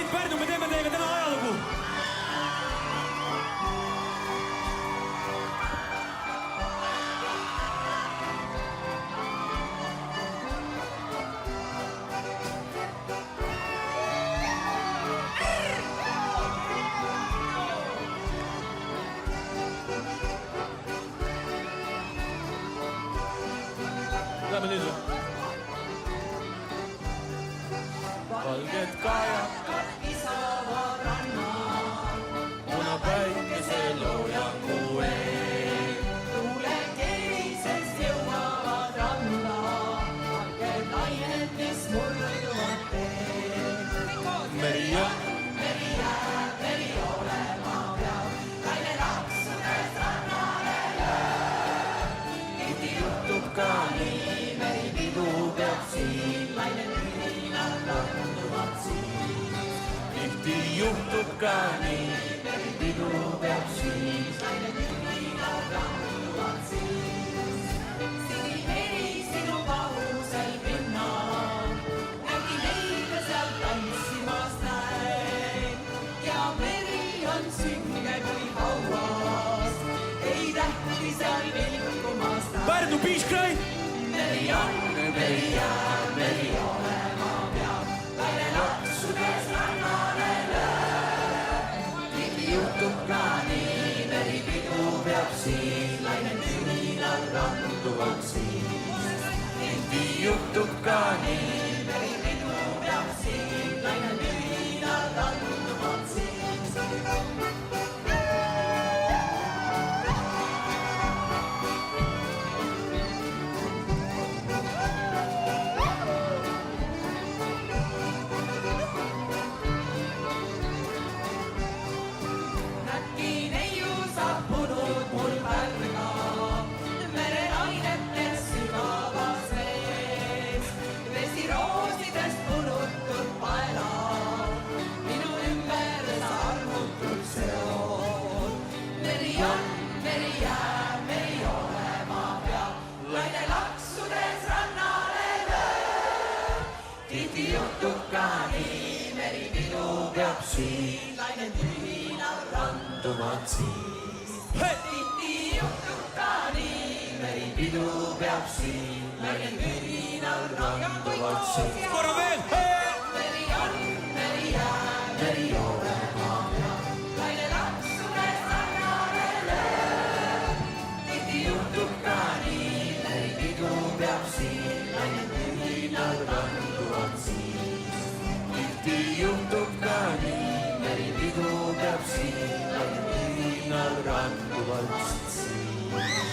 Keit Pärnu, me teeme teiega täna ajalugu. Lähme nüüd või? Valged kajakad kisavad ranna, ona päikese loojangu eel. Tuulekelisest jõuavad ranna, valged lained, mis murduvad teel. Meri jääb, meri olema peab, laine laksudes rannale lööb. Tihti juhtub ka nii, meripidu peab siin, laine tühinal randuvad siin. Tihti juhtub ka nii, meripidu peab siin, laine tühinal randuvad siin. Sinimeri sinu vahusel pinnal, nägi meile seal tantsimas näin. Ja meri on sünge kui hauas, ei tähti seal vilkumas näin. Pärnu piiskrai! Meri on, meri jääb, meri olema peab, laine laksudes rannale lööb. Tihti juhtub ka nii, meripidu peab siin, laine tühinal randuvad siin. Tihti juhtub ka nii, meripidu peab siin, laine tühinal randuvad siin. Tihti juhtub ka nii, meripidu peab siin, laine tühinal randuvad siin. Tihti juhtub ka nii, meripidu peab siin, laine tühinal randuvad siin. Korra veel! Meri on, meri jääb, meri olema peab, laine laksudes rannale lööb. Tihti juhtub ka nii, meripidu peab siin, laine tühinal randuvad siin. Tihti juhtub ka nii, meripidu peab siin, laine tühinal randuvad siin.